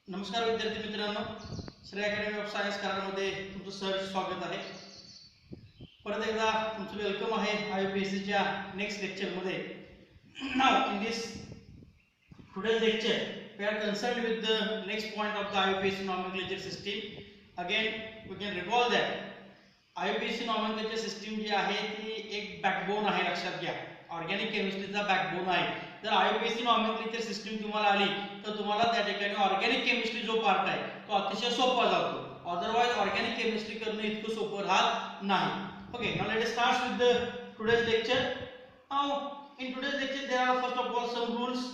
नमस्कार विद्यार्थी मित्रांनो, श्रेय अकॅडमी ऑफ सायन्स कराडमध्ये तुमचं सहर्ष स्वागत आहे. परत एकदा तुमचं वेलकम आहे IUPAC च्या नेक्स्ट लेक्चरमध्ये. Now in this today's lecture we are concerned with the next point of the IUPAC nomenclature system. Again we can recall that IUPAC nomenclature system जी आहे ती एक बॅकबोन आहे, लक्षात घ्या. ऑर्गॅनिक केमिस्ट्रीचा बॅकबोन आहे. जर IUPAC नॉमेनक्लेचर सिस्टीम तुम्हाला आली तर तुम्हाला त्या ठिकाणी ऑर्गॅनिक केमिस्ट्री जो पार्ट आहे तो अतिशय सोपा जातो. अदरवाइज ऑर्गॅनिक केमिस्ट्री करणं इतकं सोपं राहत नाही. Okay, now let us start with the today's lecture. Now in today's lecture there are first of all some rules.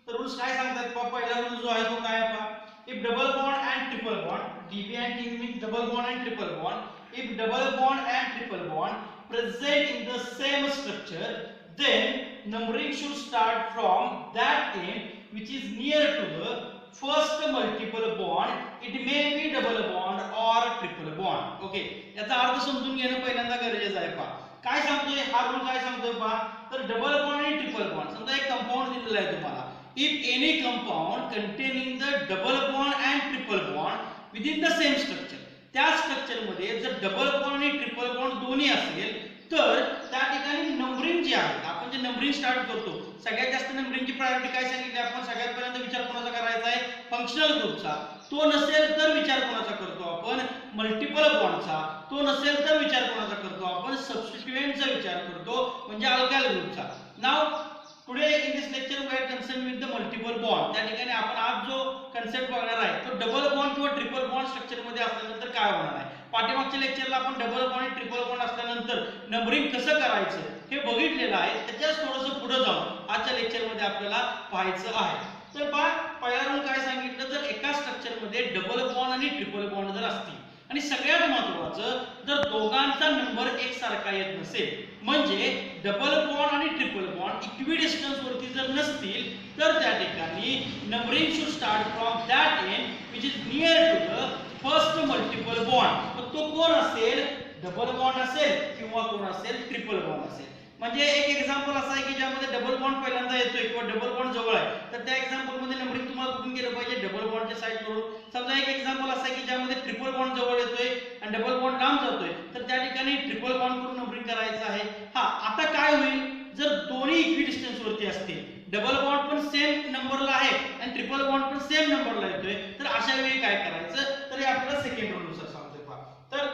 तर रूल्स काय सांगतात पहा. पहिला रूल जो आहे तो काय आहे पहा. If double bond and triple bond, DB and TB means double bond and triple bond. If double bond and triple bond present in the same structure, then numbering should start from that end which is near to the first multiple bond. It may be double bond or triple bond. Okay, याचा अर्थ समजून घेणं पहिल्यांदा गरजेचं आहे पहा. काय सांगतोय हा रूल, काय सांगतोय पहा. तर डबल बॉन्ड आणि ट्रिपल बॉन्ड, समजा एक कंपाऊंड दिलेला आहे तुम्हाला. If any compound containing the double bond and triple bond within the same structure, त्या स्ट्रक्चर मध्ये जर डबल बॉन्ड आणि ट्रिपल बॉन्ड दोन्ही असेल तर त्या ठिकाणी नंबरिंग जी आहे, आपण जे नंबरिंग स्टार्ट करतो, सगळ्यात जास्त नंबरिंगची प्रायोरिटी काय सांगितली आपण. सगळ्यात पहिल्यांदा विचार कोणाचा करायचा आहे, फंक्शनल ग्रुपचा. तो नसेल तर विचार कोणाचा करतो आपण, मल्टिपल बॉन्डचा. तो नसेल तर विचार कोणाचा करतो आपण, सबस्टिट्यूएंटचा विचार करतो, म्हणजे अल्काइल ग्रुपचा. Now today in this lecture we are concern with the multiple bond. त्या ठिकाणी आपण आज जो कन्सेप्ट बघणार आहे तो डबल बॉन्ड किंवा ट्रिपल बॉन्ड स्ट्रक्चर मध्ये असल्यानंतर काय होणार आहे. पाठीमागच्या लेक्चरला आपण डबल बॉन्ड आणि ट्रिपल बॉन्ड असल्यानंतर नंबरिंग कसं करायचं हे बघितलेलं आहे. त्याच्याच थोडंसं पुढे जाऊन आजच्या लेक्चर मध्ये आपल्याला पाहायचं आहे. तर पहा, पहिला रूल काय सांगितलं. जर एका स्ट्रक्चर मध्ये डबल बॉन्ड आणि ट्रिपल बॉन्ड जर असतील आणि सगळ्यात महत्त्वाचं जर दोघांचा नंबर एकसारखा येत नसेल, म्हणजे डबल बॉन्ड आणि ट्रिपल बॉन्ड इक्विडिस्टन्स वरती जर नसतील तर त्या ठिकाणी numbering should start from that end which is near to the first multiple bond. मग तो कोण असेल, डबल बॉन्ड असेल किंवा कोण असेल, ट्रिपल बॉन्ड असेल. म्हणजे एक एक्झाम्पल असं आहे की ज्यामध्ये डबल बॉन्ड पहिल्यांदा येतोय किंवा डबल बॉन्ड जवळ आहे, तर त्या एक्झाम्पल मध्ये नंबरिंग तुम्हाला कुठून केलं पाहिजे, डबल बॉन्डच्या साइड करून. समजा एक एक्झाम्पल असं आहे की ज्यामध्ये ट्रिपल बॉन्ड जवळ येतोय आणि डबल बॉन्ड लांब जातोय, तर त्या ठिकाणी ट्रिपल बॉन्ड करून नंबरिंग करायचं आहे. हा, आता काय होईल जर दोन्ही इक्विडिस्टन्स वरती असतील, डबल बॉन्ड पण सेम नंबरला आहे आणि ट्रिपल बॉन्ड पण सेम नंबरला येतोय, तर अशा वेळी काय करायचं. तर हे आपल्याला सेकंड रूल नुसार सांगतोय पहा. तर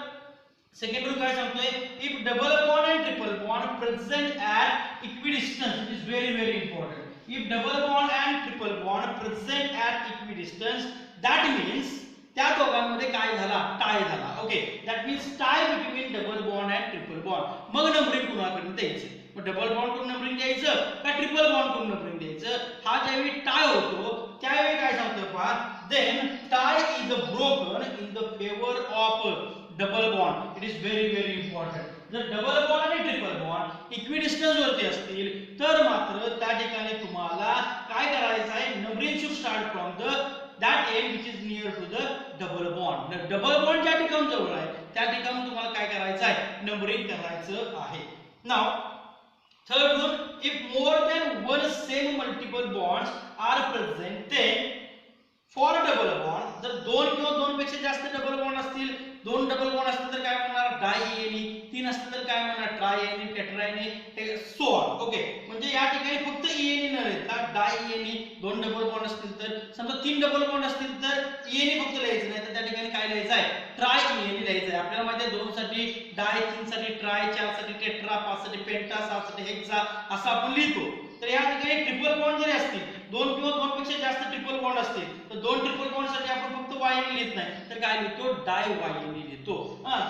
सेकंड रूल काय सांगतोय, if double bond and triple bond present at equidistance, it is very very important. If double bond and triple bond present at equidistance, that means त्या दोघांमध्ये काय झाला, टाय झाला. Okay, that means tie between double bond and triple bond. मग numbering कुणाकडून द्यायचं, मग double bond करून नंबरिंग द्यायचं का ट्रिपल बॉन्ड करून नंबरिंग द्यायचं. हा ज्यावेळी टाय होतो त्यावेळी काय सांगतोय पहा, then tie is broken in the favour of double bond. It is very very important. जर डबल बॉन्ड आणि ट्रिपल बॉन्ड इक्विडिस्टन्स वरती असतील तर मात्र त्या ठिकाणी तुम्हाला काय करायचं आहे, numbering should start from the that end which is near to the double bond. Double bond ज्या ठिकाणी जवळ आहे त्या ठिकाणी तुम्हाला काय करायचं आहे, नंबरिंग करायचं आहे. Now third rule, if more than one same multiple bonds are present, then for double bond, जर दोन किंवा दोन पेक्षा जास्त डबल बॉन्ड असतील, दोन डबल बॉन्ड असतील तर काय म्हणणार, डायएनी. तीन असतील तर काय म्हणणार, ट्रायएनी, टेट्राएनी, सो ऑन. ओके, म्हणजे या ठिकाणी फक्त इएनी न लिहिता डायएनी. दोन डबल बॉन्ड असतील तर, समजा तीन डबल बॉन्ड असतील तर इएनी फक्त लिहायचं नाही, तर त्या ठिकाणी काय लिहायचं आहे, ट्रायइएनी लिहायचं आहे. आपल्याला माहिती आहे दोन साठी डाय, तीन साठी ट्राय, चार साठी टेट्रा, पाच साठी पेंटा, सहा साठी हेक्सा असं आपण लिहितो. तर या ठिकाणी ट्रिपल बॉन्ड जरी असतील, दोन किंवा दोन पेक्षा जास्त ट्रिपल बॉन्ड असतील, तर दोन ट्रिपल बॉन्ड साठी आपण फक्त वायनी लिहित नाही, तर काय लिहितो, डाय वायनी लिहितो.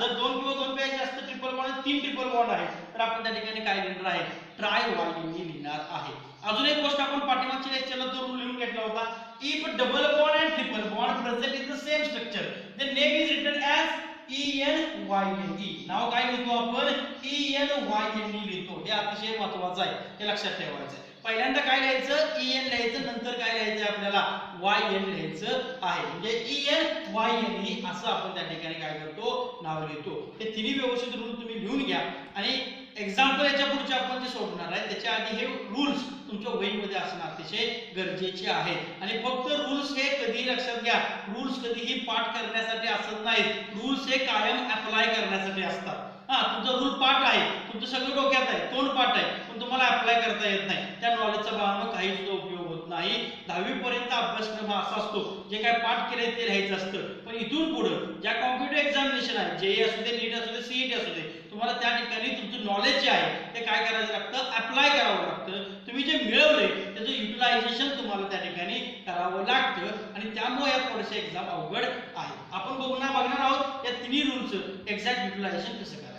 जर दोन किंवा दोन पेक्षा जास्त ट्रिपल बॉन्ड, तीन ट्रिपल बॉन्ड आहेत, तर आपण त्या ठिकाणी काय लिहिणार आहे, ट्राय वायनी लिहिणार आहे. अजून एक गोष्ट आपण पाठीमागच्या लेक्चरला जो रूल लिहून घेतला होता, if double bond and triple bond present in the same structure, the name is written as ENYNE. नाव काय लिहितो आपण, ENYNE लिहितो. हे अतिशय महत्त्वाचं आहे, हे लक्षात ठेवायचं आहे. पहिल्यांदा काय लिहायचं, EN लिहायचं, नंतर काय लिहायचं आपल्याला, YN लिहायचं आहे. म्हणजे ENYNE असं आपण त्या ठिकाणी काय करतो, नाव लिहितो. हे तिन्ही व्यवस्थित रूल तुम्ही लिहून घ्या आणि एक्झाम्पल याच्या पुढचे आपण जे सोडणार आहे त्याच्या आधी हे रूल्स तुमच्या वहीमध्ये असणं अतिशय गरजेचे आहे. आणि फक्त रूल्स हे कधी लक्षात घ्या, रूल्स कधीही पाठ करण्यासाठी असत नाहीत, रूल्स हे कायम अप्लाय करण्यासाठी असतात. तुमचा रूल पाठ आहे, तुमचं सगळं डोक्यात आहे, तोंड पाठ आहे, पण तुम्हाला अप्लाय करता येत नाही, त्या नॉलेजचा बाळांनो काही सुद्धा उपयोग होत नाही. 10वी पर्यंत अभ्यासक्रम असा असतो, जे काय पाठ केले ते लिहायचं असतं, पण इथून पुढे ज्या कॉम्पिटिटिव्ह एक्झामिनेशन आहे, जेईई असू दे, नीट असू दे, सीईटी असू दे, तुम्हाला त्या ठिकाणी तुमचं नॉलेज जे आहे ते काय करायचं लागतं, अप्लाय करावं लागतं. तुम्ही जे मिळवले त्याचं युटिलायझेशन तुम्हाला त्या ठिकाणी करावं लागतं, आणि त्यामुळे या थोडेसे एक्झाम अवघड आहे. आपण बघणार आहोत या तिन्ही रूलचं एक्झॅक्ट युटिलायझेशन कसं करायचं.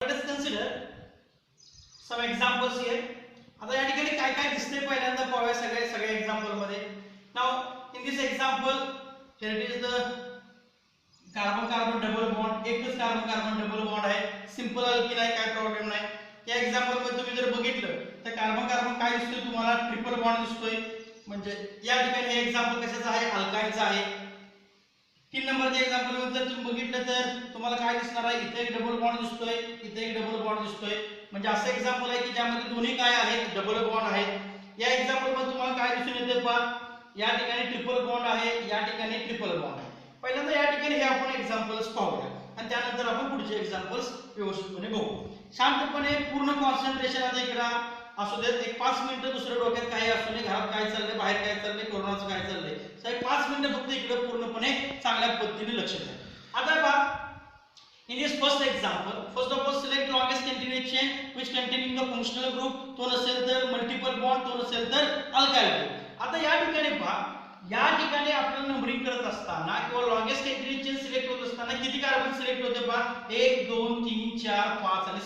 Let us consider some examples here. आता या ठिकाणी काय काय दिसते पहिल्यांदा पाहूया सगळ्या एक्झाम्पल मध्ये. Now in this example here it is the carbon carbon double bond, एकच कार्बन कार्बन डबल बॉन्ड आहे, सिंपल अल्किन आहे, काय प्रॉब्लेम नाही. या एक्झाम्पल मध्ये तुम्ही जर बघितलं तर कार्बन कार्बन काय दिसतोय तुम्हाला, ट्रिपल बॉन्ड दिसतोय. म्हणजे या ठिकाणी हे एक्झाम्पल कशाचं आहे, अल्काइनचं आहे. 3 नंबरच्या एक्झाम्पल मध्ये जर तुम्ही बघितलं तर तुम्हाला काय दिसणार आहे, इथे एक डबल बॉन्ड दिसतोय, इथे एक डबल बॉन्ड दिसतोय. म्हणजे असं एक्झाम्पल आहे की ज्यामध्ये दोन्ही काय आहेत, डबल बॉन्ड आहेत. या एक्झाम्पल मध्ये तुम्हाला काय दिसून येते पहा, या ठिकाणी ट्रिपल बॉन्ड आहे, या ठिकाणी ट्रिपल बॉन्ड आहे. पहिल्यांदा या ठिकाणी हे आपण एक्झाम्पल्स पाहूया आणि त्यानंतर आपण पुढचे एक्झाम्पल्स व्यवस्थितपणे बघू. शांतपणे पूर्ण कॉन्सन्ट्रेशन आता इकडे असू देत. एक 5 मिनिटं दुसऱ्या डोक्यात काही असू नये, घरात काय चाललंय, बाहेर काय चाललंय, कोरोनाचं काय चाललंय, साहेब 5 मिनिटं फक्त इकडे पूर्णपणे चांगल्या पद्धतीने लक्ष द्या. आता पहा, in this first example, first of all select longest continuous chain which containing the functional group. तो नसेल तर मल्टिपल बॉन्ड, तो नसेल तर अल्काइल ग्रुप. आता या ठिकाणी पहा, या ठिकाणी आपल्याला नंबरिंग करत असताना किंवा लॉंगेस्ट कंटिन्यूअस चेन सिलेक्ट होत असताना किती कार्बन सिलेक्ट होते पहा, 1 2 3 4 5 आणि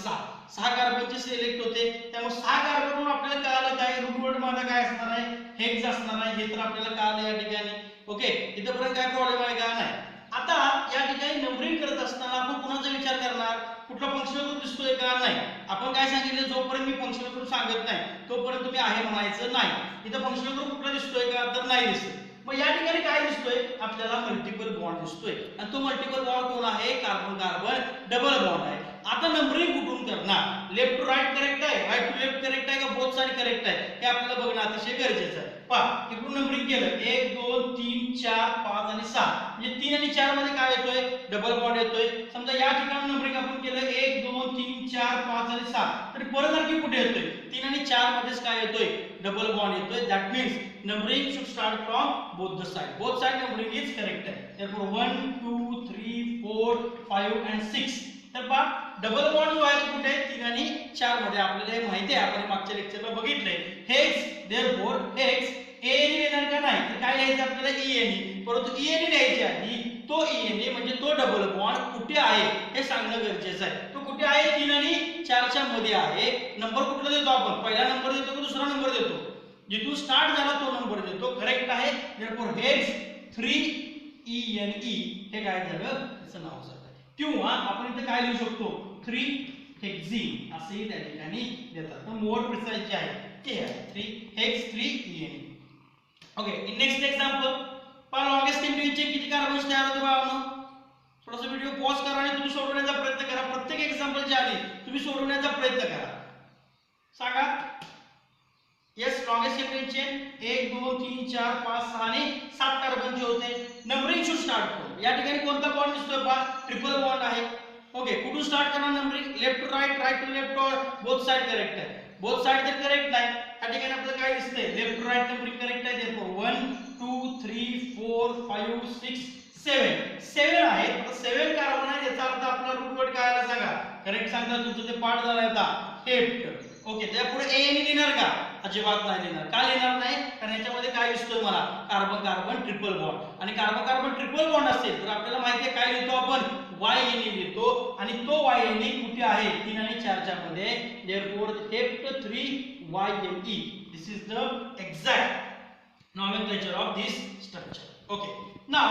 6 कार्बनचे सिलेक्ट होते. त्यामुळे 6 कार्बनवरून आपल्याला कळालं काय रूट वर्ड माझा काय असणार आहे, हेक्स असणार आहे. हे तर आपल्याला कळालं या ठिकाणी. ओके, इथपर्यंत काय प्रॉब्लेम आहे का, नाही. आता या ठिकाणी नंबरिंग करत असताना आपण कुणाचा विचार करणार, कुठला फंक्शनल ग्रुप दिसतोय का, नाही. आपण काय सांगितलं, जोपर्यंत मी फंक्शनल ग्रुप सांगत नाही तोपर्यंत तुम्ही आहे म्हणायचं नाही. इथं फंक्शनल ग्रुप कुठला दिसतोय का, तर नाही दिसत. मग या ठिकाणी काय दिसतोय, आपल्याला मल्टिपल बॉन्ड दिसतोय, आणि तो मल्टिपल बॉन्ड कोण आहे, कार्बन कार्बन डबल बॉन्ड आहे. आता नंबरिंग कुठून करणार, लेफ्ट टू राईट करेक्ट आहे, राईट टू लेफ्ट करेक्ट आहे का बोथ साइड करेक्ट आहे, हे आपल्याला बघणं अतिशय गरजेचं आहे. पहा, इकडून नंबरिंग केलं 1 2 3 4 5 आणि 6, म्हणजे 3 आणि 4 मध्ये काय येतोय, डबल बॉन्ड येतोय. समजा या ठिकाणी नंबरिंग आपण केलं 1 2 3 4 5 आणि 6, तर परत आणखी कुठे येतोय, 3 आणि 4 मध्येच काय येतोय, डबल बॉन्ड येतोय. That means numbering should start from both side numbering is correct आहे. therefore 1 2 3 4 5 and 6. तर पहा, डबल बॉन्ड जो आहे तो कुठे आहे, 3 आणि 4 मध्ये. आपल्याला हे माहिती आहे, आपण मागच्या लेक्चरला बघितलंय. हेक्स, therefore हेक्स एएनई येणार का, नाही. तर काय लिहायचं आपल्याला, ईएनई. परंतु ईएनई लिहायच्या आधी तो ईएनई म्हणजे तो डबल बॉन्ड कुठे आहे हे सांगणं गरजेचं आहे. तो कुठे आहे, 3 आणि 4 च्या मध्ये आहे. नंबर कुठला देतो आपण, पहिला नंबर देतो की दुसरा नंबर देतो, जिथून स्टार्ट झाला तो नंबर देतो, करेक्ट आहे. therefore हेक्स 3ENE हे काय झालं, त्याचं नाव झालं. किंवा आपण इथे काय लिहू शकतो, 3 हेक्झीन असेही त्या ठिकाणी देतात. तर मोर प्रिसाइज जे आहे ते आहे 3 hex 3ENE. Okay, in next example पहा, लॉंगेस्ट कंटिन्यूअस चेन किती कार्बन्स तयार होते बाळांनो. थोडासा व्हिडिओ पॉज करा आणि तुम्ही सोडवण्याचा प्रयत्न करा. प्रत्येक एक्झाम्पल जे आली तुम्ही सोडवण्याचा प्रयत्न करा. सांगा, यस, लॉंगेस्ट कंटिन्यूअस चेन 1 2 3 4 5 6 आणि 7 कार्बनचे होते. नंबरिंग शुड स्टार्ट फ्रॉम, या ठिकाणी कोणता बॉन्ड दिसतोय पहा, ट्रिपल बॉन्ड आहे. ओके, कुठून स्टार्ट करणार numbering, left to right, right to left, or both side correct आहे. बोथ साइड तर करेक्ट नाही, या ठिकाणी आपल्याला काय दिसतंय, left to right numbering correct आहे. therefore 1 2 3 4 5 6 7 आहे. आता 7 कार्बन आहे, याचा अर्थ आपला रूट वर्ड काय आला सांगा, करेक्ट सांगता, तुमचं ते पाठ झालं आता, हेप्ट. ओके, त्यापुढे एएनई लिहिणार का, अजिबात नाही लिहिणार. का लिहिणार नाही, कारण याच्यामध्ये काय दिसतोय मला, कार्बन कार्बन ट्रिपल बॉन्ड. आणि कार्बन कार्बन ट्रिपल बॉन्ड असेल तर आपल्याला माहिती आहे काय लिहितो आपण, YNE लिहितो, आणि तो YNE कुठे आहे, 3 आणि 4 च्या मध्ये. therefore hept 3YNE. this is the exact nomenclature of this structure. okay, now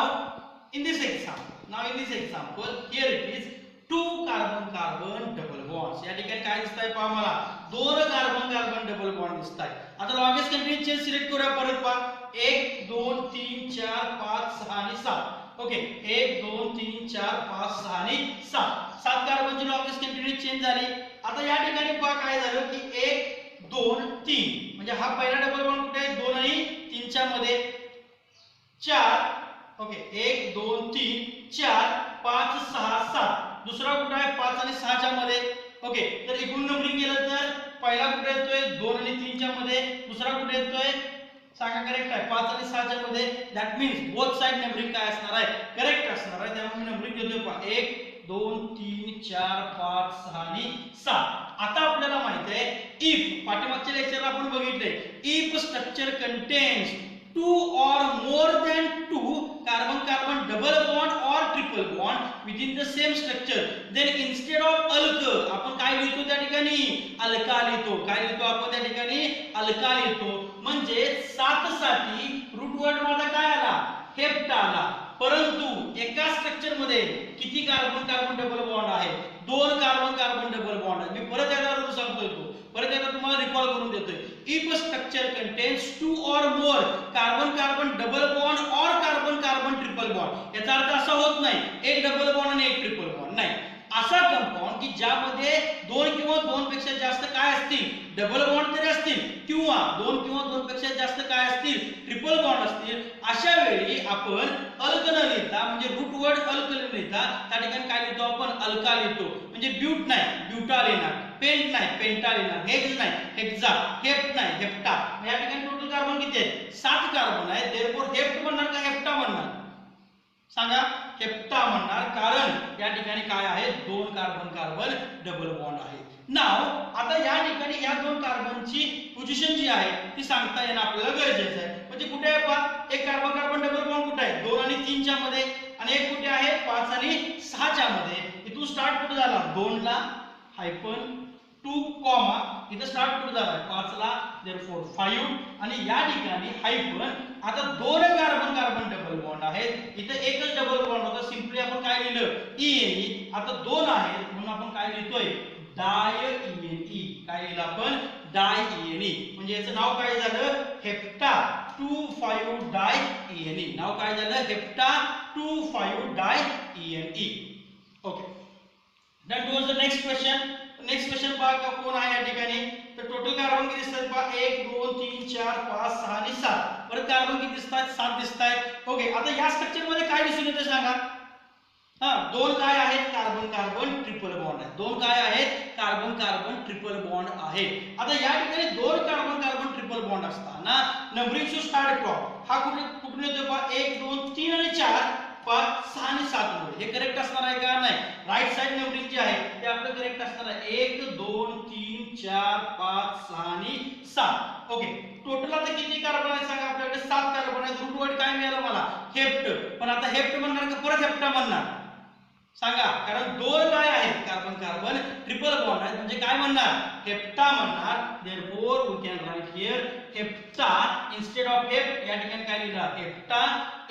in this example here it is 2 carbon carbon double bonds. या ठिकाणी काय दिसतंय पहा, मला 2 कार्बन कार्बन डबल बॉन्ड दिसताय. आता लॉंगेस्ट कंटिन्यूअस चेन सिलेक्ट करूया. परत पहा, 1 2 3 4 5 6 आणि 7. ओके, 1 2 3 4 5 6 आणि 7 कार्बनची लॉंगेस्ट कंटिन्यूअस चेन झाली. आता या ठिकाणी पहा काय झालं की 1 2 3 म्हणजे हा पहिला डबल बॉन्ड कुठे आहे 2 आणि 3 च्या मध्ये 4 ओके 1 2 3 4 5 6 7 दुसरा कुठे आहे 5 आणि 6 च्या मध्ये ओके तर एकूण नंबरिंग केलं तर पहिला कुठे येतोय 2 आणि 3 च्या मध्ये दुसरा कुठे येतोय सांगा करेक्ट आहे 5 आणि 6 च्या मध्ये that means both side numbering काय असणार आहे करेक्ट असणार आहे त्यामुळे मी नंबरिंग देतोय पहा 1 2 3 4 5 6 आणि 7 आता आपल्याला माहित आहे इफ पाठीमागच्या लेक्चरला आपण बघितले if structure contains 2 or more than 2 carbon carbon double bond or triple bond within the same structure then instead of alk आपण काय लिहितो त्या ठिकाणी अल्का लिहितो काय लिहितो आपण त्या ठिकाणी अल्का लिहितो म्हणजे 7 साठी रूट वर्ड माझा काय आला हेप्टा आला परंतु एका स्ट्रक्चर मध्ये किती कार्बन कार्बन डबल बॉन्ड आहे 2 कार्बन कार्बन डबल बॉन्ड आहे मी परत एकदा रूल सांगतोय तो परत एकदा तुम्हाला रिकॉल करून देतोय if a structure contains 2 or more carbon carbon double bond or carbon carbon triple bond याचा अर्थ असा होत नाही एक डबल बॉन्ड आणि एक ट्रिपल बॉन्ड नाही असा कंपाऊंड की ज्यामध्ये 2 किंवा 2 पेक्षा जास्त काय असतील डबल बॉन्ड तरी असतील किंवा 2 किंवा 2 पेक्षा जास्त काय असतील ट्रिपल बॉन्ड असतील अशा वेळी आपण अल्क न लिहिता म्हणजे रूट वर्ड अल्क न लिहिता त्या ठिकाणी काय लिहितो आपण अल्का लिहितो म्हणजे ब्यूट नाही ब्यूटा लिहिणार पेंट नाही पेंटा लिहिणार हेक्स नाही हेक्सा हेप्ट नाही हेप्टा या ठिकाणी टोटल कार्बन किती आहेत 7 कार्बन आहे देअरफॉर हेप्ट म्हणणार का हेप्टा म्हणणार सांगा हेप्टा म्हणणार कारण या ठिकाणी काय आहे 2 कार्बन कार्बन डबल बॉन्ड आहे नाव आता या ठिकाणी या 2 कार्बनची पोझिशन जी आहे ती सांगता येणं आपल्याला गरजेचं आहे म्हणजे कुठे आहे पहा एक कार्बन कार्बन डबल बॉन्ड कुठे आहे 2 आणि 3 च्या मध्ये आणि एक कुठे आहे 5 आणि 6 च्या मध्ये इथून स्टार्ट कुठे झाला 2 ला हायफन 2 कॉमा इथं स्टार्ट कुठे झाला 5 ला देअरफॉर 5 आणि या ठिकाणी हायफन आता 2 कार्बन कार्बन डबल बॉन्ड आहेत इथं एकच डबल बॉन्ड होता सिंपली आपण काय लिहिलं ई आता 2 आहेत म्हणून आपण काय लिहितोय डाय ई काय लिहिलं आपण डाय ई म्हणजे याचं नाव काय झालं हेप्टा 2,5 डाय ई नाव काय झालं hepta 2,5 diene okay then towards the next question पहा कोण आहे या ठिकाणी तर टोटल कार्बन किती दिसतात पहा 1 2 3 4 5 6 आणि 7 परत कार्बन किती दिसतात 7 दिसतात ओके आता या स्ट्रक्चर मध्ये काय दिसून येतं सांगा हां 2 काय आहेत कार्बन कार्बन ट्रिपल बॉन्ड आहे 2 काय आहेत कार्बन कार्बन ट्रिपल बॉन्ड आहे आता या ठिकाणी 2 कार्बन कार्बन ट्रिपल बॉन्ड असताना नंबरिंग शो स्टार्ट फ्रॉम हा कुठून येतो पहा 1 2 3 आणि 4 5 6 आणि 7 मध्ये हे करेक्ट असणार आहे का नाही राइट साइड नंबरिंग जे आहे ते आपलं करेक्ट असणार आहे 1 2 3 4 5 6 आणि 7 ओके टोटल आता किती कार्बन आहे सांगा आपल्याकडे 7 कार्बन आहे रूट वर्ड काय मिळालं मला हेप्ट पण आता हेप्ट म्हणणार का परत हेप्टा म्हणणार सांगा कारण 2 काय आहेत कार्बन कार्बन ट्रिपल बॉन्ड आहेत म्हणजे काय म्हणणार हेप्टा म्हणणार therefore we can write here hepta instead of hept या ठिकाणी काय लिहिलं हेप्टा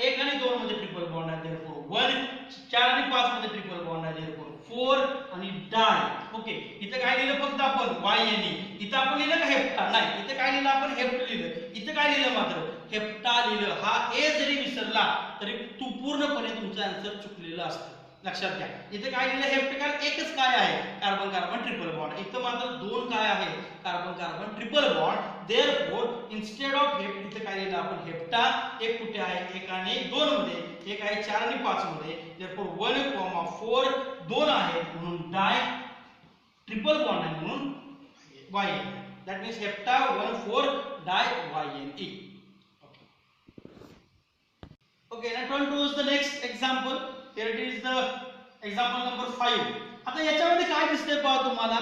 1 आणि 2 मध्ये ट्रिपल बॉन्ड आहे देअरफॉर 1 4 आणि 5 मध्ये ट्रिपल बॉन्ड आहे देअरफॉर 4 आणि डाय ओके इथं काय लिहिलं फक्त आपण वायनी इथं आपण लिहिलं का हेप्टा नाही इथं काय लिहिलं आपण हेप्ट लिहिलं इथं काय लिहिलं मात्र हेप्टा लिहिलं हा ए जरी विसरला तरी तू पूर्णपणे तुमचं आन्सर चुकलेलं असतं लक्षात घ्या इथे काय लिहिलं हेप्ट कारण एकच काय आहे कार्बन कार्बन ट्रिपल बॉन्ड इथं मात्र 2 काय आहे carbon carbon triple bond therefore instead of hept इथे काय लिहिलं आपण हेप्टा एक कुठे आहे 1 आणि 2 मध्ये एक आहे 4 आणि 5 मध्ये देअरफॉर 1, 4 2 आहे म्हणून डाय ट्रिपल बॉन्ड आहे म्हणून why that means hepta 1 4 di YNE okay now turn towards the next example here it is the example number 5 आता याच्यामध्ये काय दिसतंय पहा तुम्हाला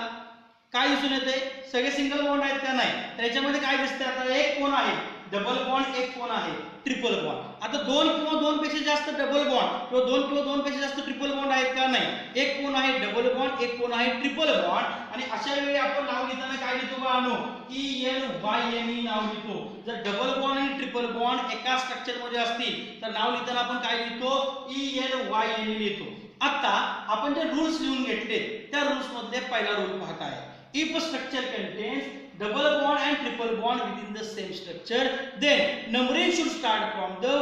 काय दिसून येते सगळे सिंगल बॉन्ड आहेत का नाही तर याच्यामध्ये काय दिसतंय आता एक कोण आहे डबल बॉन्ड एक कोण आहे ट्रिपल बॉन्ड आता 2 किंवा 2 पेक्षा जास्त डबल बॉन्ड किंवा 2 किंवा 2 पेक्षा जास्त ट्रिपल बॉन्ड आहेत का नाही एक कोण आहे डबल बॉन्ड एक कोण आहे ट्रिपल बॉन्ड आणि अशा वेळी आपण नाव लिहिताना काय लिहितो बाळांनो ENYNE नाव लिहितो जर डबल बॉन्ड आणि ट्रिपल बॉन्ड एका स्ट्रक्चर मध्ये असतील तर नाव लिहिताना आपण काय लिहितो ENYNE लिहितो आता आपण जे रूल्स लिहून घेतले त्या रूल्स मध्ये पहिला रूल पहा काय if a structure contains double bond and triple bond within the same structure then numbering should start from the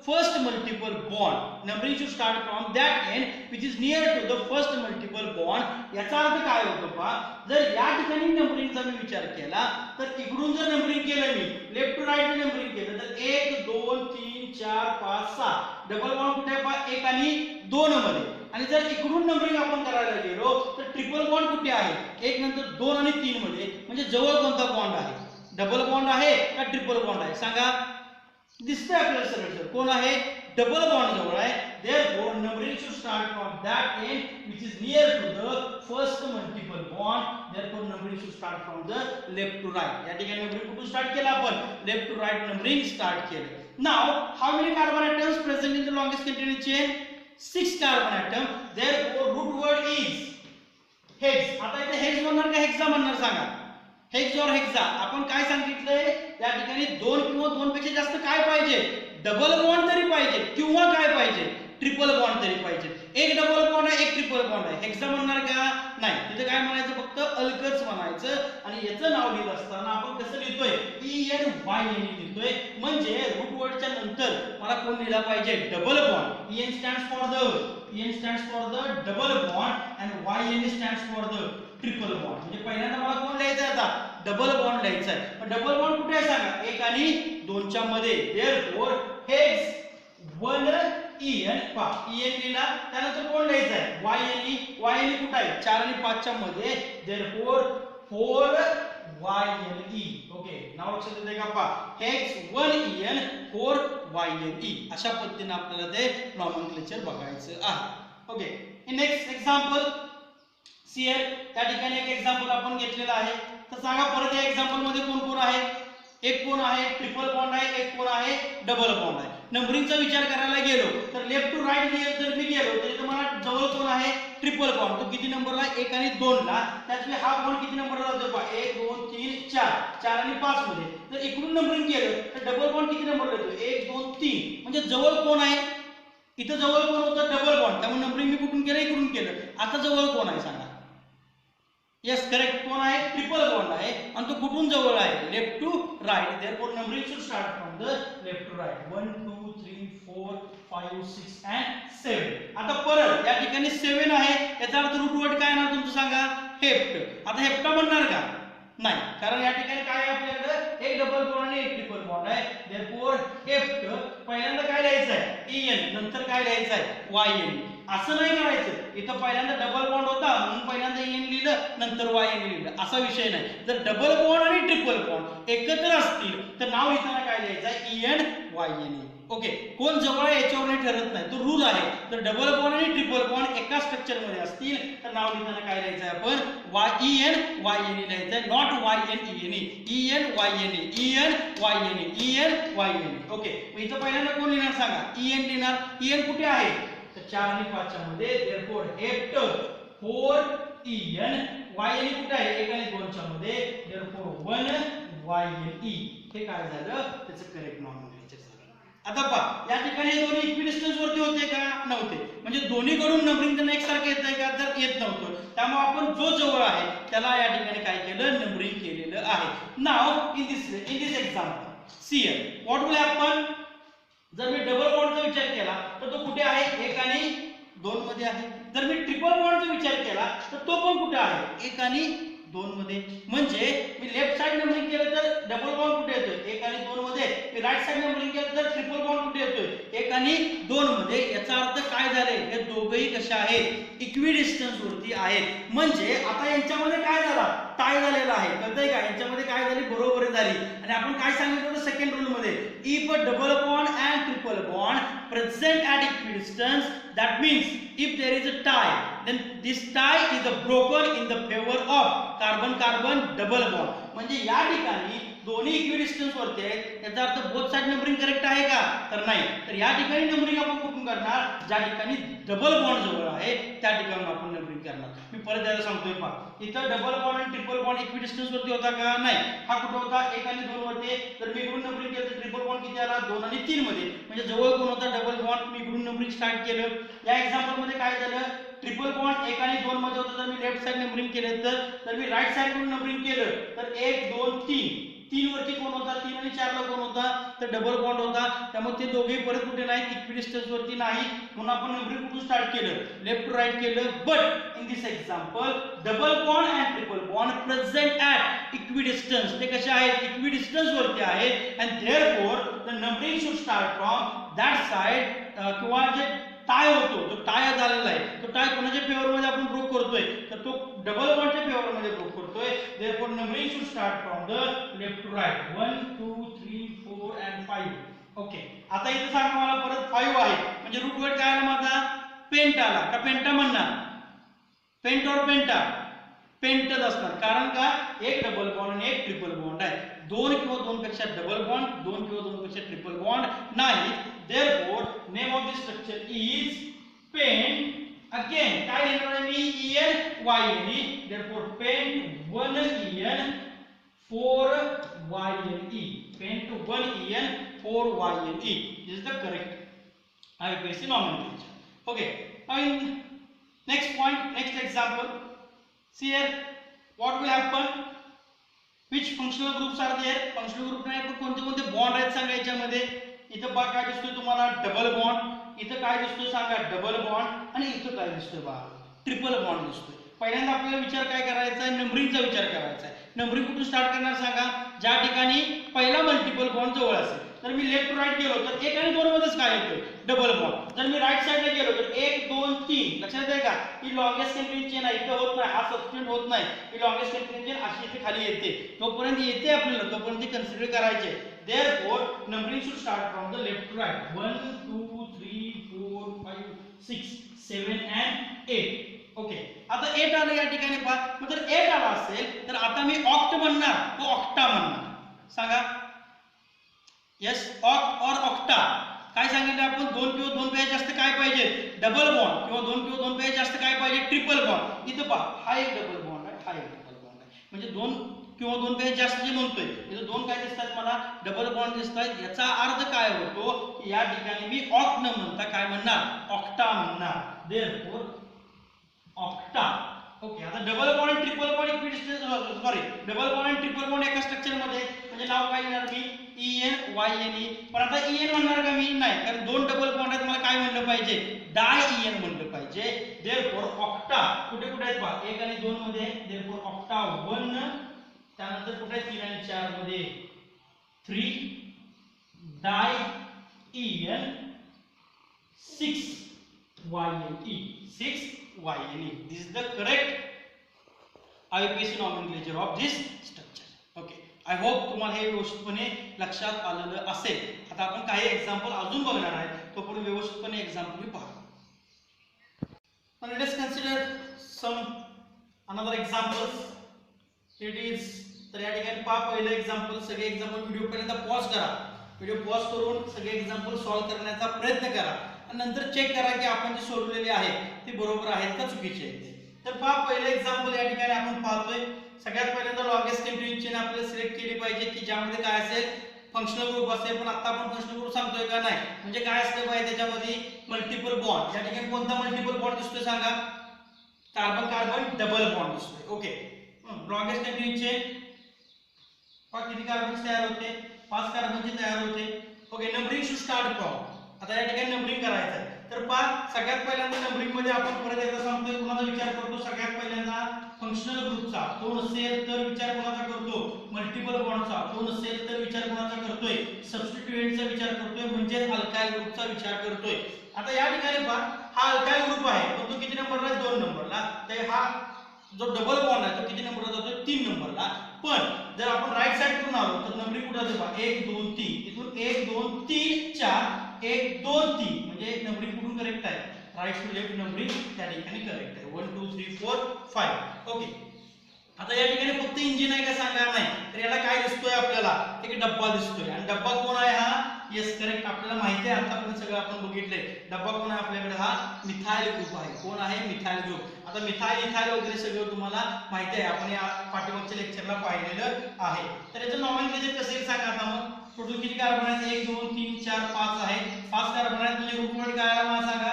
first multiple bond. Numbering should start from that end which is near to the first multiple bond. याचा अर्थ काय होतो पहा, जर या ठिकाणी नंबरिंगचा मी विचार केला तर इकडून जर नंबरिंग केलं मी लेफ्ट टू राईट नंबरिंग केलं तर 1 2 3 4 5 6 डबल बॉन्ड कुठे आहे पहा 1 आणि 2 मध्ये. आणि जर इकडून नंबरिंग आपण करायला गेलो तर ट्रिपल बॉन्ड कुठे आहे 1 नंतर 2 आणि 3 मध्ये. म्हणजे जवळ कोणता बॉन्ड आहे, डबल बॉन्ड आहे का ट्रिपल बॉन्ड आहे सांगा. दिसतंय आपल्याला सरळ सर कोण आहे, डबल बॉन्ड जवळ आहे. therefore numbering should start from that end which is near to the first multiple bond. therefore numbering should start from the left to right. या ठिकाणी नंबरिंग कुठून स्टार्ट केलं आपण, left to right numbering start केलं. now how many carbon atoms present in the longest continuous chain, 6 carbon atom. therefore root word is hex. आता इथे hex म्हणणार का हेक्सा म्हणणार सांगा, हेक्स और हेक्सा. आपण काय सांगितलंय या ठिकाणी 2 किंवा 2 पेक्षा जास्त काय पाहिजे, डबल बॉन्ड तरी पाहिजे किंवा काय पाहिजे, ट्रिपल बॉन्ड तरी पाहिजे. एक डबल बॉन्ड आहे एक ट्रिपल बॉन्ड आहे, हेक्सा म्हणणार का नाही. तिथे काय म्हणायचं फक्त अल्कच म्हणायचं. आणि याचं नाव लिहित असताना आपण कसं लिहितोय, ENYN लिहितोय. म्हणजे रूट वर्डच्या नंतर मला कोण लिहिला पाहिजे, double bond. EN stands for the double bond and YN stands for the triple bond. म्हणजे पहिल्यांदा मला कोण लिहायचं आहे आता, डबल बॉन्ड लिहायचा आहे. पण डबल बॉन्ड कुठे आहे सांगा, 1 आणि 2 च्या मध्ये. therefore hex 1 EN पा EN लिहिला. त्यानंतर कोण लिहायचं आहे, YN कुठे आहे 4 आणि 5 च्या मध्ये. therefore 4 YNE. ओके नाव लक्षात येते का पा, hex 1 EN 4 YNE. अशा पद्धतीने आपल्याला ते नॉमेनक्लेचर बघायचं आहे. Okay next example CL. त्या ठिकाणी एक एक्झाम्पल आपण घेतलेला आहे. तर सांगा परत या एक्झाम्पल मध्ये कोण कोण आहे, एक कोण आहे ट्रिपल बॉन्ड आहे, एक कोण आहे डबल बॉन्ड आहे. नंबरिंगचा विचार करायला गेलो तर लेफ्ट टू राईट जर मी गेलो तर इथे मला जवळ कोण आहे, ट्रिपल बॉन्ड. तो किती नंबरला 1 आणि 2 ला. त्यातले हा बॉन्ड किती नंबरला होतो पहा 1 2 3 4 आणि 5 मध्ये. जर इकडून नंबरिंग केलं तर डबल बॉन्ड किती नंबरला येतो 1 2 3. म्हणजे जवळ कोण आहे, इथं जवळ कोण होतं डबल बॉन्ड. त्यामुळे नंबरिंग मी कुठून केलं, इकडून केलं. आता जवळ कोण आहे सांगा, यस करेक्ट कोण आहे, ट्रिपल बॉन्ड आहे. आणि तो कुठून जवळ आहे, left to right. therefore numbering should start from the left to right. 1 2 3 4 5 6 and 7. आता परत या ठिकाणी 7 आहे, याचा अर्थ रूट वर्ड काय येणार तुमचं सांगा, हेप्ट. आता हेप्टा म्हणणार का नाही, कारण या ठिकाणी काय आहे आपल्याकडे, एक डबल बॉन्ड आणि एक ट्रिपल बॉन्ड आहे. therefore हेप्ट पहिल्यांदा काय लिहायचं आहे EN, नंतर काय लिहायचं आहे YN. असं नाही करायचं, इथं पहिल्यांदा डबल बॉन्ड होता म्हणून पहिल्यांदा EN लिहिलं नंतर YN लिहिलं, असा विषय नाही. जर डबल बॉन्ड आणि ट्रिपल बॉन्ड एकत्र असतील तर नाव लिहिताना काय लिहायचं आहे, ENYNE. ओके कोण जवळ आहे याच्यावर नाही ठरत नाही, तो रूल आहे. जर डबल बॉन्ड आणि ट्रिपल बॉन्ड एका स्ट्रक्चर मध्ये असतील तर नाव लिहिताना काय लिहायचं आहे आपण, ENYNE लिहायचं आहे, नॉट YNENE. ENYNE. ओके मग इथं पहिल्यांदा कोण लिहिणार सांगा, EN लिहिणार. EN कुठे आहे तर 4 आणि 5 च्या मध्ये. therefore hept 4 EN. YNE कुठे आहे 1 आणि 2 च्या मध्ये. therefore 1 YNE. हे काय झालं, त्याचं करेक्ट नॉमेनक्लेचर झालं. आता पहा या ठिकाणी हे दोन्ही इक्विडिस्टन्स वरती होते का, नव्हते. म्हणजे दोन्हीकडून नंबरिंग त्यांना एकसारखं येतंय का, तर येत नव्हतं. त्यामुळे आपण जो जवळ आहे त्याला या ठिकाणी काय केलं, नंबरिंग केलेलं आहे. Now in this example CL what will happen, जर मी डबल बॉन्डचा विचार केला तर तो कुठे आहे 1 आणि 2 मध्ये आहे. जर मी ट्रिपल बॉन्डचा विचार केला तर तो पण कुठे आहे 1 आणि 2 मध्ये. म्हणजे मी लेफ्ट साइड नंबरिंग केलं तर डबल बॉन्ड कुठे येतोय 1 आणि 2 मध्ये. मी राईट साइड नंबरिंग केलं तर ट्रिपल बॉन्ड कुठे येतोय 1 आणि 2 मध्ये. याचा अर्थ काय झाले, हे दोघेही कशा आहेत, इक्विडिस्टन्स वरती आहेत. म्हणजे आता यांच्यामध्ये काय झाला, टाय झालेला आहे. कळतंय का, यांच्यामध्ये काय झाली, बरोबरी झाली. आणि आपण काय सांगितलं होतं सेकंड रूल मध्ये, if a double bond and triple bond present at equidistance, that means if there is a tie, then this tie is broken in the favor of carbon carbon double bond. म्हणजे या ठिकाणी दोन्ही equidistance वरती आहेत, याचा अर्थ both side numbering correct आहे का, तर नाही. तर या ठिकाणी नंबरिंग आपण कुठून करणार, ज्या ठिकाणी डबल बॉन्ड जवळ आहे त्या ठिकाणी आपण नंबरिंग करणार. मी परत यायला सांगतोय पहा, इथं डबल बॉन्ड आणि ट्रिपल बॉन्ड इक्विडिस्टन्स वरती होता का, नाही. हा कुठे होता 1 आणि 2 वरती. तर मी इकडून नंबरिंग केलं तर ट्रिपल बॉन्ड किती आला 2 आणि 3 मध्ये. म्हणजे जवळ कोण होता डबल बॉन्ड. मी इकडून नंबरिंग स्टार्ट केलं. या एक्झाम्पल मध्ये काय झालं, ट्रिपल बॉन्ड 1 आणि 2 मध्ये होतं. जर मी लेफ्ट साइड नंबरिंग केलं तर मी राईट साइड कडून नंबरिंग केलं तर 1 2 3 3 वरती कोण होता, 3 आणि 4 ला कोण होता, तर डबल बॉन्ड होता. त्यामुळे ते दोघेही परत कुठे नाहीत, इक्विडिस्टन्स वरती नाही. म्हणून आपण नंबरिंग कुठून स्टार्ट केलं, लेफ्ट टू राईट केलं. But in this example double bond and triple bond present at equidistance, ते कसे आहेत, इक्विडिस्टन्स वरती आहेत. And therefore the numbering should start from that side. किंवा जे टाय होतो, जो टाय झालेला आहे, तो टाय कोणाच्या फेवर मध्ये आपण प्रूव्ह करतोय, तर तो डबल बॉन्डच्या फेवर मध्ये प्रूव्ह करतोय. Therefore numbering should start from the left to right, 1 2 3 4 and 5. Okay, आता इथे सांगा मला परत 5 आहे, म्हणजे रूट वर्ड काय आला माझा, पेंट आला का पेंटा म्हणणार, पेंट और पेंटा, पेंटच असणार. कारण का, एक डबल बॉन्ड आणि एक ट्रिपल बॉन्ड आहे. 2 किंवा 2 पेक्षा डबल बॉन्ड, 2 किंवा 2 पेक्षा ट्रिपल बॉन्ड नाही. Therefore name of this structure is pent. Again काय लिहिणार आहे मी, En YNE. Therefore pent 1 En 4 YNE, pent 1 En 4 YNE. This is the correct IUPAC nomenclature. Okay, now in next point, next example, see here what will happen, which functional groups are there. functional group नाही पण कोणते कोणते bond आहेत सांगा याच्यामध्ये. इथं बघा काय दिसतोय तुम्हाला, डबल बॉन्ड. इथं काय दिसतोय सांगा, डबल बॉन्ड. आणि इथं काय दिसतोय बघा, ट्रिपल बॉन्ड दिसतोय. पहिल्यांदा आपल्याला विचार काय करायचा आहे, नंबरिंगचा विचार करायचा आहे. नंबरिंग कुठून स्टार्ट करणार सांगा, ज्या ठिकाणी पहिला मल्टिपल बॉन्ड जवळ असेल. तर मी लेफ्ट टू राईट गेलो तर 1 आणि 2 मध्येच काय येतोय, डबल बॉन्ड. जर मी राईट साइडला गेलो तर 1 2 3, लक्षात आहे का, ही लॉंगेस्ट कंटिन्यूअस चेन आहे, इथं होत नाही, हा सबस्टिट्यूट होत नाही. ही लॉंगेस्ट कंटिन्यूअस चेन अशी इथे खाली येते, तोपर्यंत येते आपल्याला, तोपर्यंत कन्सिडर करायचे. Therefore numbering should start from the left to right, 1 2 3 4 5 6 7 and 8. Okay, आता 8 आलं या ठिकाणी पहा. मग जर 8 आला असेल तर आता मी ऑक्ट म्हणणार तो ऑक्टा म्हणणार, सांगा. यस, ऑक्ट और ऑक्टा. काय सांगितलं आपण, 2 किंवा 2 पेक्षा जास्त काय पाहिजे, डबल बॉन्ड. किंवा 2 किंवा 2 पेक्षा जास्त काय पाहिजे, ट्रिपल बॉन्ड. इथं पहा, हा एक डबल बॉन्ड आहे, हा एक ट्रिपल बॉन्ड आहे. म्हणजे 2 किंवा 2 पेक्षा जास्त जे म्हणतोय, इथं 2 काय दिसतात मला, डबल बॉन्ड दिसतात. याचा अर्थ काय होतो, की या ठिकाणी मी ऑक्ट न म्हणता काय म्हणणार, ऑक्टा म्हणणार. Therefore octa. ओके, आता डबल बॉन्ड आणि triple bond equidistance, sorry, double bond आणि ट्रिपल बॉन्ड एका स्ट्रक्चर मध्ये, म्हणजे नाव काय लिहिणार मी, En YNE. पण आता En म्हणणार का मी, नाही, कारण 2 डबल बॉन्ड आहेत, मला काय म्हणलं पाहिजे, डाय En म्हणलं पाहिजे. देअरफॉर ऑक्टा कुठे कुठे आहेत पहा, 1 आणि 2 मध्ये. देअरफॉर ऑक्टा 1, त्यानंतर कुठे आहे 3 आणि 4 मध्ये 3, डाय En 6 YNE, 6 YNE. This is the correct IUPAC nomenclature of this structure. Okay, I hope तुम्हाला हे व्यवस्थितपणे लक्षात आलेलं असेल. आता आपण काही एक्झाम्पल अजून बघणार आहे, तो पण व्यवस्थितपणे एक्झाम्पल पहा. Now let us consider some another examples. It is, तर या ठिकाणी पहा पहिलं एक्झाम्पल. सगळे एक्झाम्पल व्हिडिओ पहिल्यांदा पॉज करा, व्हिडिओ पॉज करून सगळे एक्झाम्पल सॉल्व्ह करण्याचा प्रयत्न करा आणि नंतर चेक करा की आपण जे सोडवलेले आहेत ते बरोबर आहेत का चुकीचे आहेत. तर पहा पहिलं एक्झाम्पल या ठिकाणी आपण पाहतोय. सगळ्यात पहिल्यांदा लॉंगेस्ट कंटिन्यूअस चेन आपल्याला सिलेक्ट केली पाहिजे की ज्यामध्ये काय असेल, फंक्शनल ग्रुप असेल. पण आता आपण फंक्शनल ग्रुप सांगतोय का, नाही, म्हणजे काय असलं पाहिजे त्याच्यामध्ये, मल्टिपल बॉन्ड. या ठिकाणी कोणता मल्टिपल बॉन्ड दिसतोय सांगा, कार्बन कार्बन डबल बॉन्ड दिसतोय. ओके, लॉंगेस्ट कंटिन्यूअस चेन पहा किती कार्बन तयार होते, 5 कार्बनचे तयार होते. Okay, numbering should start from, आता या ठिकाणी नंबरिंग करायचं आहे. तर पहा सगळ्यात पहिल्यांदा नंबरिंग मध्ये आपण परत एकदा सांगतोय, कुणाचा विचार करतो, सगळ्यात पहिल्यांदा फंक्शनल ग्रुपचा. तो नसेल तर विचार कोणाचा करतो, मल्टिपल बॉन्डचा. तो नसेल तर विचार कोणाचा करतोय, सबस्टिट्यूएंटचा विचार करतोय, म्हणजे अल्काइल ग्रुपचा विचार करतोय. आता या ठिकाणी पहा हा अल्काइल ग्रुप आहे, पण तो किती नंबरला आहे, 2 नंबरला. तर हा जो डबल बॉन्ड आहे तो किती नंबरला जातो, 3 नंबरला. पण जर आपण राईट साइड करून आलो तर नंबरिंग कुठे जाते पहा, 1 2 3, इथून 1 2 3 4 1 2 3, म्हणजे नंबरिंग कुठून करेक्ट आहे, राईट टू लेफ्ट नंबरिंग त्या ठिकाणी करेक्ट आहे. 1 2 3 4 5. ओके, आता या ठिकाणी फक्त इंजिन आहे का सांगा, नाही. तर याला काय दिसतोय आपल्याला, एक डब्बा दिसतोय. आणि डब्बा कोण आहे हा, येस करेक्ट, आपल्याला माहिती आहे, आतापर्यंत सगळं आपण बघितलंय. डब्बा कोण आहे आपल्याकडे, हा मिथाइल ग्रुप आहे. कोण आहे, मिथाइल ग्रुप. आता मिथाइल इथाइल वगैरे सगळं तुम्हाला माहिती आहे, आपण या पाठीमागच्या लेक्चरला पाहिलेलं आहे. तर याचं नॉमेनक्लेचर कसं येईल सांगा. आता मग टोटल किती कार्बन आहेत, 1 2 3 4 5 आहे. 5 कार्बन आहेत, म्हणजे ग्रुप वर्ड काय आला मला सांगा,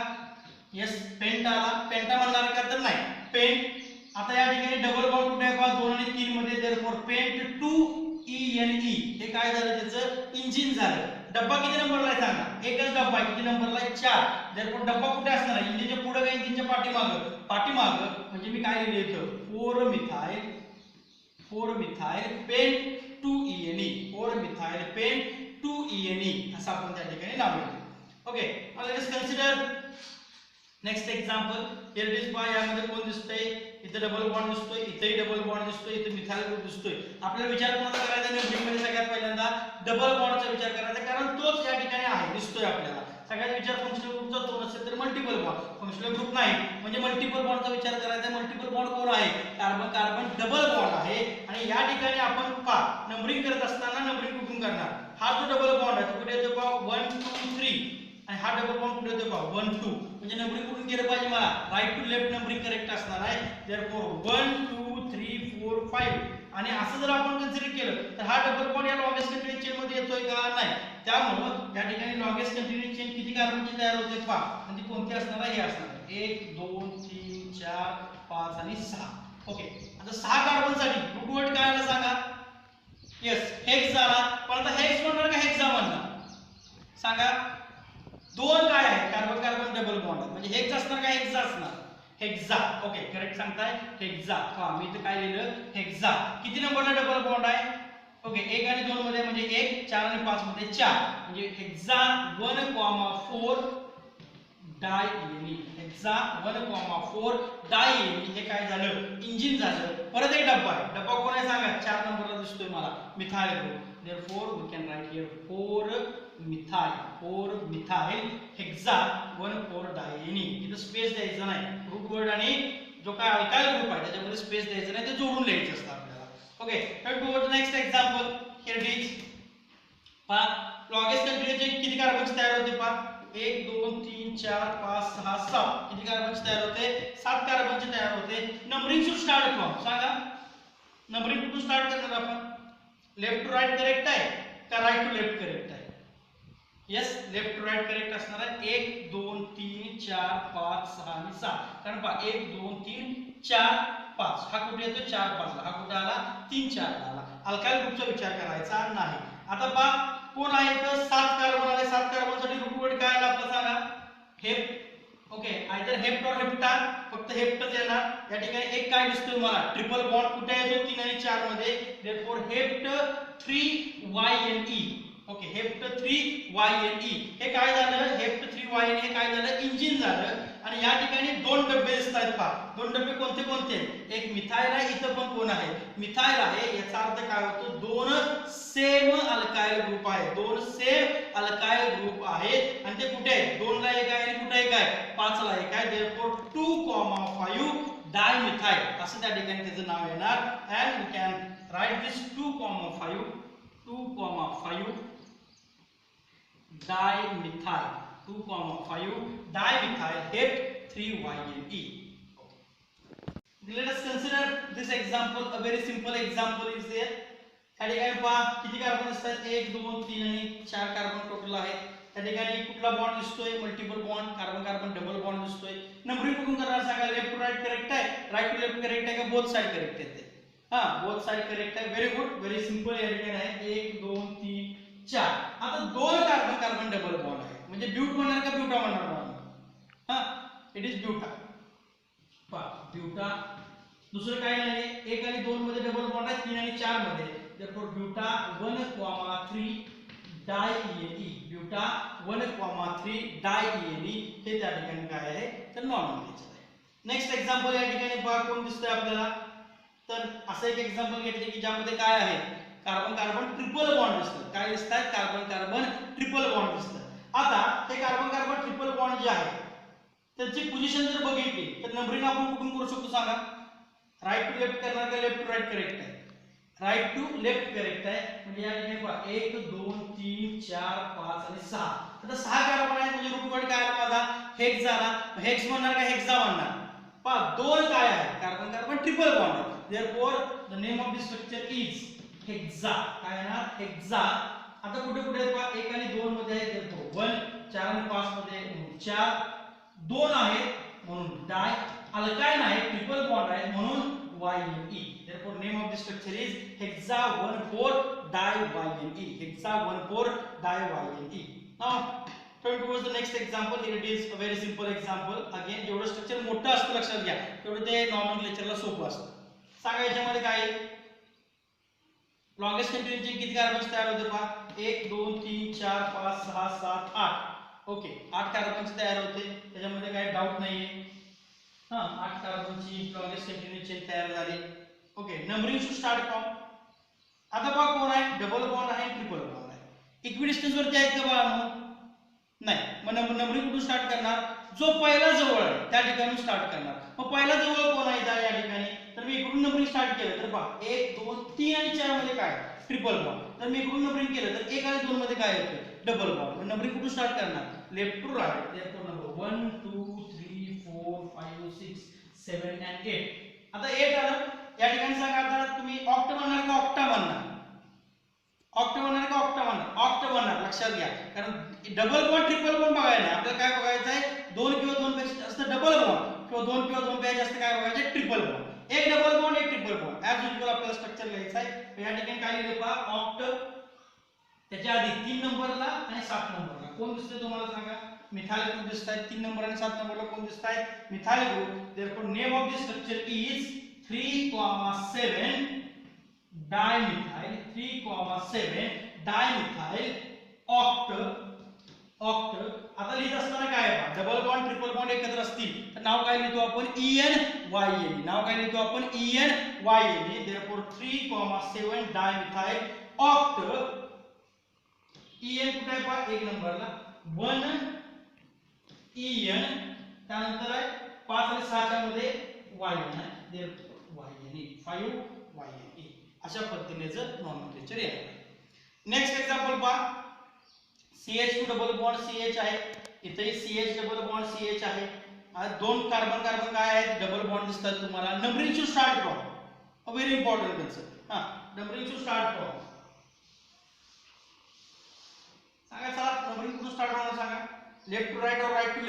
येस पेंट आला. पेंटा म्हणणार का, तर नाही, पेंट. आता या ठिकाणी डबल बॉन्ड कुठे आहे पहा, 2 आणि 3 मध्ये. देअरफॉर पेंट 2 E हे काय झालं त्याचं इंजिन झालं. डब्बा किती नंबरला आहे सांगा? एकच डब्बा आहे. किती नंबरला आहे? 4. देयरफॉर डब्बा कुठे असणार आहे? इंजिनच्या पुढे का इंजिनच्या पाठीमागं म्हणजे मी काय लिहिलं इथं 4 methyl paint 2ENE 4 methyl paint 2ENE असं आपण त्या ठिकाणी नाव लिहिलं. Okay, now let us consider next example. Here it is by यामध्ये कोण दिसतंय? इथे डबल बॉन्ड दिसतोय, इथेही डबल बॉन्ड दिसतोय, इथे मिथाइल ग्रुप दिसतोय. आपल्याला विचार कोणाचा करायचा? नेमरिंग मध्ये सगळ्यात पहिल्यांदा डबल बॉन्डचा विचार करायचा, कारण तोच या ठिकाणी आहे दिसतोय आपल्याला. सगळ्यात विचार फंक्शनल ग्रुपचा तो नसेल तर मल्टिपल बॉन्ड. फंक्शनल ग्रुप नाही म्हणजे मल्टिपल बॉन्डचा विचार करायचा. मल्टिपल बॉन्ड कोण आहे? कार्बन कार्बन डबल बॉन्ड आहे. आणि या ठिकाणी आपण नंबरिंग करत असताना नंबरिंग कुठून करणार? हा जो डबल बॉन्ड आहे तो कुठे येतो? 1 2 3 आणि हा डबल बॉन्ड कुठे येतो? 1 2 म्हणजे नंबरिंग कुठून केलं पाहिजे मला? Right to left numbering correct असणार आहे. देयरफॉर 1 2 3 4 5 आणि असं जर आपण कन्सिडर केलं तर हा डबल बॉन्ड या लॉंगेस्ट कंटिन्यूअस चेन मध्ये येतोय का? नाही. त्यामुळे या ठिकाणी लॉंगेस्ट कंटिन्यूअस चेन किती कार्बनची तयार होते पहा. आणि ती कोणती असणार आहे? हे असणार आहे 1 2 3 4 5 आणि 6. ओके, आता 6 कार्बन साठी रूट वर्ड काय आला सांगा? यस, हेक्स झाला. पण आता हेक्स म्हणणार का हेक्सा म्हणणार सांगा? दोन काय आहे? कार्बन कार्बन डबल बॉन्ड म्हणजे हेक्स असणार का हेक्सा असणार? हेक्सा. ओके, करेक्ट सांगताय हेक्सा. पहा मी इथे काय लिहिलं? हेक्सा. किती नंबरला डबल बॉन्ड आहे? ओके, 1 आणि 2 मध्ये म्हणजे 1, 4 आणि 5 मध्ये 4 म्हणजे हेक्सा 1,4 डायइनी. हेक्सा 1,4 डायइनी हे काय झालं? इंजिन झालं. परत एक डब्बा आहे. डब्बा कोण आहे सांगा? 4 नंबरला दिसतोय मला, methyl group. Therefore we can write here 4 methyl hexa 1,4 diene. इथं स्पेस द्यायचं नाही. रूट वर्ड आणि जो काय अल्काइल ग्रुप आहे त्याच्यामध्ये स्पेस द्यायचं नाही, ते जोडून लिहायचं असतं आपल्याला. Okay, let's go to next example. Here it is पहा लॉंगेस्ट कंटिन्यूअस चेन किती कार्बनची तयार होते पहा? 1 2 3 4 5 6 7 किती कार्बनची तयार होते? 7 कार्बनची तयार होते. नंबरिंग शुड स्टार्ट फ्रॉम सांगा? नंबरिंग कुठून स्टार्ट करणार आपण? लेफ्ट टू राइट करेक्ट आहे का राइट टू लेफ्ट करेक्ट आहे? Yes, left to right correct असणार आहे. 1 2 3 4 5 6 आणि 7. कारण पहा 1 2 3 4 5 हा कुठे येतो? 4 5 ला. हा कुठे आला? 3 4 ला आला. अल्काइल ग्रुपचा विचार करायचा नाही. आता पहा कोण आहे तर 7 कार्बन आले. 7 कार्बन साठी रूट वर्ड काय आला आपला सांगा? हेप्ट. ओके, आयदर हेप्ट और हेप्टा. फक्त हेप्टच येणार. या ठिकाणी एक काय दिसतोय मला? ट्रिपल बॉन्ड कुठे येतो? 3 आणि 4 मध्ये. Therefore hept 3YNE. Okay, hept 3YNE हे काय झालं? हेप्ट 3YNE हे काय झालं? इंजिन झालं. आणि या ठिकाणी दोन डबे दिसतात पहा. दोन डबे कोणते कोणते? एक मिथाइल आहे, इथं पण कोण आहे? मिथाइल आहे. याचा अर्थ काय होतो? दोन सेम अल्काइल ग्रुप आहे. दोन सेम अल्काइल ग्रुप आहेत आणि ते कुठे आहेत? 2 ला एक आहे आणि कुठे एक आहे? 5 ला एक आहे. देयरफॉर 2,5 डायमिथाइल असं त्या ठिकाणी त्याचं नाव येणार. And we can write this 2,5 dimethyl 2,5 dimethyl hept 3YNE. Let us consider this example. A very simple example is there. या ठिकाणी पहा किती कार्बन असतात? 1 2 3 आणि 4 कार्बन टोटल आहेत. त्या ठिकाणी कुठला बॉन्ड दिसतोय? Multiple bond. Carbon carbon double bond दिसतोय. नंबरिंग कुठून करणार सांगा? लेफ्ट टू राइट करेक्ट आहे? राइट टू लेफ्ट करेक्ट आहे का बोथ साइड करेक्ट आहे? बोथ साइड करेक्ट आहे. Very good, very simple. या ठिकाणी आहे 1 2 3 4. आता दोन कार्बन कार्बन डबल बॉन्ड आहे म्हणजे ब्यूट म्हणणार का ब्यूटा म्हणणार? It is buta. पहा ब्यूटा. दुसरं काय नाही. 1 आणि 2 मध्ये डबल बॉन्ड आहे. 3 आणि 4 मध्ये. Therefore buta 1,3 डायइएनी. ब्यूटा 1,3 डायइएनी हे त्या ठिकाणी काय आहे? तर नॉन नेचर आहे. नेक्स्ट एक्झाम्पल या ठिकाणी पहा कोण दिसतंय आपल्याला? तर असं एक एक्झाम्पल घेतले की ज्यामध्ये काय आहे? कार्बन कार्बन ट्रिपल बॉन्ड दिसतात. काय दिसतात? कार्बन कार्बन ट्रिपल बॉन्ड दिसतात. आता हे कार्बन कार्बन ट्रिपल बॉन्ड जे आहे त्याची पोझिशन जर बघितली तर नंबरिंग आपण कुठून करू शकतो सांगा? राइट टू लेफ्ट करणार का लेफ्ट टू राइट करेक्ट आहे? राइट टू लेफ्ट करेक्ट आहे. म्हणजे या ठिकाणी पहा 1 2 3 4 5 आणि 6. आता 6 कार्बन आहेत म्हणजे रूट वर्ड काय आला माझा? हेक्स झाला. हेक्स म्हणणार का हेक्सा म्हणणार? पहा दोन काय आहे? कार्बन कार्बन ट्रिपल बॉन्ड आहे. Therefore the name of this structure is hexa. काय येणार? हेक्सा. आता कुठे कुठे पहा 1 आणि 2 मध्ये आहे. देयरफॉर 1 4 आणि 5 मध्ये 4 2 आहेत म्हणून डाय. अल्काइन आहे, ट्रिपल बॉन्ड आहे म्हणून YNE. Therefore name of the structure is hexa 1,4 diYne. Hexa-1,4-diYne. Now turn towards the next example. Here it is a very simple example. Again जेवढं स्ट्रक्चर मोठं असतं लक्षात घ्या तेवढं ते नॉमेनक्लेचरला सोपं असतं. सांगा याच्यामध्ये काय लॉंगेस्ट कंटिन्यूस चेन किती कार्बन्स तयार होते पहा 1 2 3 4 5 6 7 8. ओके 8 कार्बन्स तयार होते त्याच्यामध्ये काही डाऊट नाहीये. 8 कार्बनची लॉंगेस्ट कंटिन्यूस चेन तयार झाली. Okay numbering shoe start from आता बघा कोण आहे डबल बॉन्ड आहे ट्रिपल बॉन्ड आहे इक्विडिस्टन्स वरती आहेत का बाळांनो नाही मग नंबरिंग कुठून स्टार्ट करणार जो पहिला जवळ आहे त्या ठिकाणून स्टार्ट करणार मग पहिला जवळ कोण आहे या ठिकाणी तर मी इकडून नंबरिंग स्टार्ट केलं तर पहा 1 2 3 आणि 4 मध्ये काय ट्रिपल बॉन्ड तर मी इकडून नंबरिंग केलं तर 1 आणि 2 मध्ये काय येतं डबल बॉन्ड मग नंबरिंग कुठून स्टार्ट करणार left to right therefore number 1 2 3 4 5 6 7 and 8 आता 8 आलं या ठिकाणी सांगा आता तुम्ही ऑक्ट म्हणणार का ऑक्टा म्हणणार ऑक्ट म्हणणार का ऑक्टा म्हणणार ऑक्ट म्हणणार लक्षात घ्या कारण डबल बॉन्ड ट्रिपल बॉन्ड बघायला नाही आपल्याला काय बघायचं आहे 2 किंवा 2 पेक्षा जास्त डबल बॉन्ड किंवा 2 किंवा 2 पेक्षा जास्त काय बघायचं ट्रिपल बॉन्ड एक डबल बॉन्ड एक ट्रिपल बॉन्ड ऍज युजुअल आपल्याला स्ट्रक्चर लिहायचं आहे या ठिकाणी काय लिहिलं पहा ऑक्ट त्याच्या आधी 3 नंबरला आणि 7 नंबरला कोण दिसतंय तुम्हाला सांगा मिथाइल ग्रुप दिसतायत 3 नंबर आणि 7 नंबरला कोण दिसतायत methyl group therefore name of this structure is 3,7 dimethyl 3,7 dimethyl oct आता लिहित असताना काय आहे डबल बॉन्ड ट्रिपल बॉन्ड एकत्र असतील तर नाव काय लिहितो आपण ENYNE नाव काय लिहितो आपण ENYNE therefore 3,7 dimethyl oct EN कुठे आहे पहा 1 नंबरला 1 EN त्यानंतर आहे 5 आणि 6 च्या मध्ये YN आहे देयरफॉर YNE 5 YNE अशा पद्धतीने नॉमेनक्लेचर येणार नेक्स्ट एक्झाम्पल पहा CH2 डबल बॉन्ड CH आहे इथेही CH डबल बॉन्ड CH आहे दोन कार्बन कार्बन काय आहेत डबल बॉन्ड दिसतात तुम्हाला numbering to start from a very important concept numbering to start from सांगा चला नंबरिंग कुठून स्टार्ट होणार सांगा left to right or right to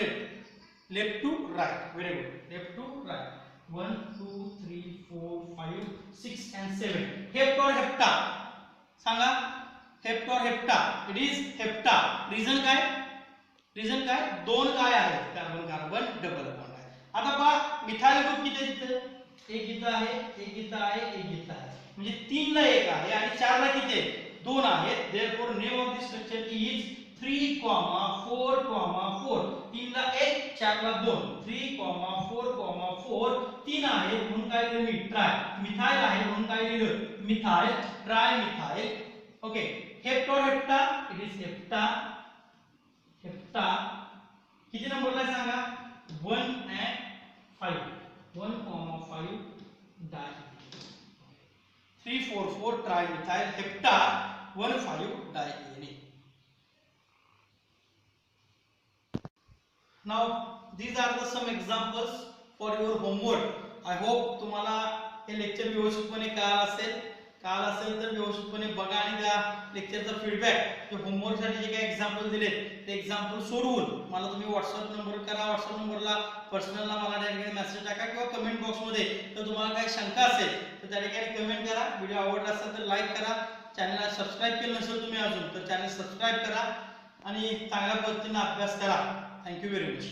left to right very good left to right 1 2 3 4 5 6 and 7 hepta or hepta सांगा hepta or hepta it is hepta reason काय दोन काय आहेत कार्बन कार्बन डबल बॉन्ड आहे आता पहा मिथाइल ग्रुप किती आहे तिथे एक इथं आहे एक इथं आहे एक इथं आहे म्हणजे 3 ला 1 आहे आणि 4 ला किती आहे 2 आहेत therefore name of this structure is 3,4,4 3 ला 1 4 ला 2 3,4,4 3 आहे म्हणून काय लिहिलं मी ट्राय मिथाइल आहे म्हणून काय लिहिलं methyl tri methyl okay hepta or hepta it is hepta किती नंबरला आहे सांगा 1 and 5 1,5 di 3,4,4 tri methyl hepta 1,5 diene Now these are the some examples for your homework. I hope तुम्हाला हे लेक्चर व्यवस्थितपणे कळालं असेल तर व्यवस्थितपणे बघा आणि त्या लेक्चरचा फीडबॅक जे होमवर्क साठी जे काही एग्जांपल दिले ते एग्जांपल सोडवून मला तुम्ही WhatsApp नंबर करा WhatsApp नंबरला पर्सनलला मला डायरेक्ट मेसेज टाका किंवा कमेंट बॉक्स मध्ये तर तुम्हाला काही शंका असेल तर त्या ठिकाणी कमेंट करा व्हिडिओ आवडला असेल तर लाईक करा चॅनलला सबस्क्राइब केलं नसेल तुम्ही अजून तर चॅनल सबस्क्राइब करा आणि चांगल्या पद्धतीने अभ्यास करा Thank you very much.